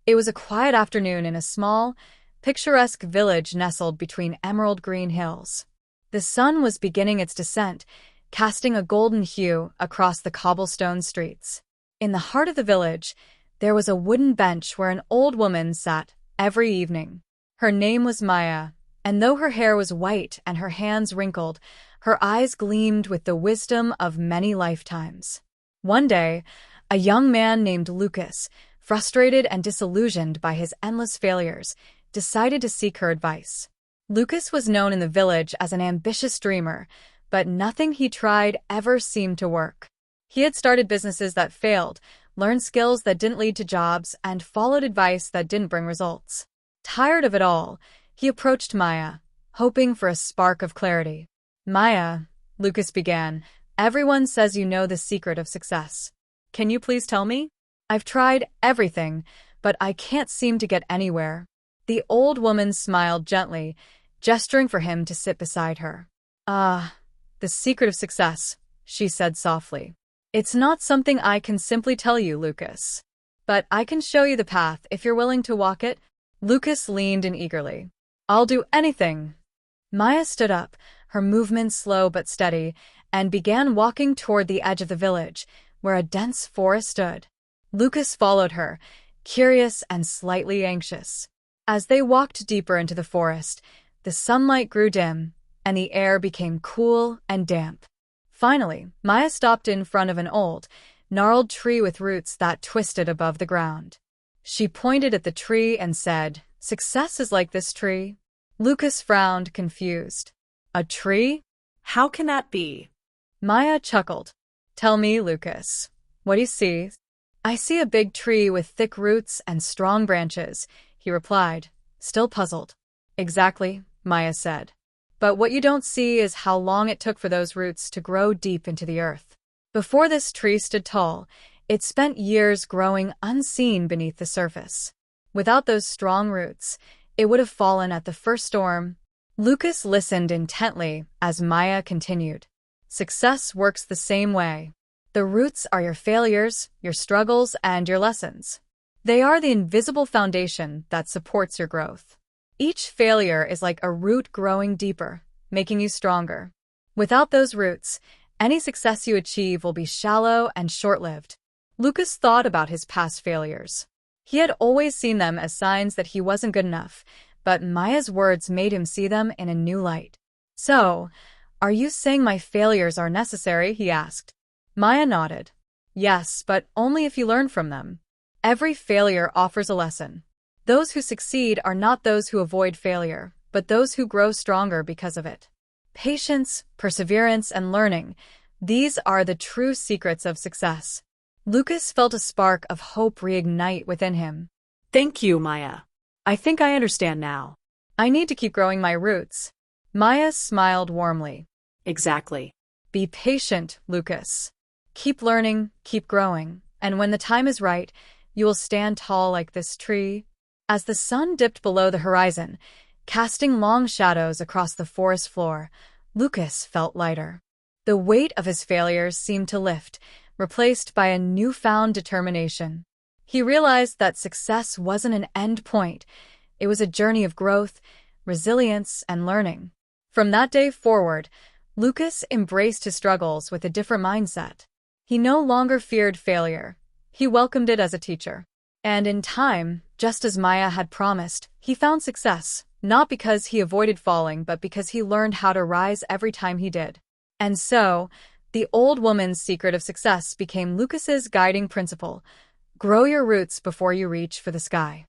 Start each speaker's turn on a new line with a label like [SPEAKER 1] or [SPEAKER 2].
[SPEAKER 1] It was a quiet afternoon in a small, picturesque village nestled between emerald green hills. The sun was beginning its descent, casting a golden hue across the cobblestone streets. In the heart of the village, there was a wooden bench where an old woman sat every evening. Her name was Maia, and though her hair was white and her hands wrinkled, her eyes gleamed with the wisdom of many lifetimes. One day, a young man named Lucas, frustrated and disillusioned by his endless failures, decided to seek her advice. Lucas was known in the village as an ambitious dreamer, but nothing he tried ever seemed to work. He had started businesses that failed, learned skills that didn't lead to jobs, and followed advice that didn't bring results. Tired of it all, he approached Maia, hoping for a spark of clarity. "Maia," Lucas began, "everyone says you know the secret of success. Can you please tell me? I've tried everything, but I can't seem to get anywhere." The old woman smiled gently, gesturing for him to sit beside her. "Ah, the secret of success," she said softly. "It's not something I can simply tell you, Lucas. But I can show you the path if you're willing to walk it." Lucas leaned in eagerly. "I'll do anything." Maia stood up, her movements slow but steady, and began walking toward the edge of the village, where a dense forest stood. Lucas followed her, curious and slightly anxious. As they walked deeper into the forest, the sunlight grew dim, and the air became cool and damp. Finally, Maia stopped in front of an old, gnarled tree with roots that twisted above the ground. She pointed at the tree and said, "Success is like this tree." Lucas frowned, confused. "A tree? How can that be?" Maia chuckled. "Tell me, Lucas, what do you see?" "I see a big tree with thick roots and strong branches," he replied, still puzzled. "Exactly," Maia said. "But what you don't see is how long it took for those roots to grow deep into the earth. Before this tree stood tall, it spent years growing unseen beneath the surface. Without those strong roots, it would have fallen at the first storm." Lucas listened intently as Maia continued. "Success works the same way. The roots are your failures, your struggles, and your lessons. They are the invisible foundation that supports your growth. Each failure is like a root growing deeper, making you stronger. Without those roots, any success you achieve will be shallow and short-lived." Lucas thought about his past failures. He had always seen them as signs that he wasn't good enough, but Maia's words made him see them in a new light. "So, are you saying my failures are necessary?" he asked. Maia nodded. "Yes, but only if you learn from them. Every failure offers a lesson. Those who succeed are not those who avoid failure, but those who grow stronger because of it. Patience, perseverance, and learning, these are the true secrets of success." Lucas felt a spark of hope reignite within him. "Thank you, Maia. I think I understand now. I need to keep growing my roots." Maia smiled warmly. "Exactly. Be patient, Lucas. Keep learning, keep growing, and when the time is right, you will stand tall like this tree." As the sun dipped below the horizon, casting long shadows across the forest floor, Lucas felt lighter. The weight of his failures seemed to lift, replaced by a newfound determination. He realized that success wasn't an end point. It was a journey of growth, resilience, and learning. From that day forward, Lucas embraced his struggles with a different mindset. He no longer feared failure. He welcomed it as a teacher. And in time, just as Maia had promised, he found success, not because he avoided falling, but because he learned how to rise every time he did. And so, the old woman's secret of success became Lucas's guiding principle: grow your roots before you reach for the sky.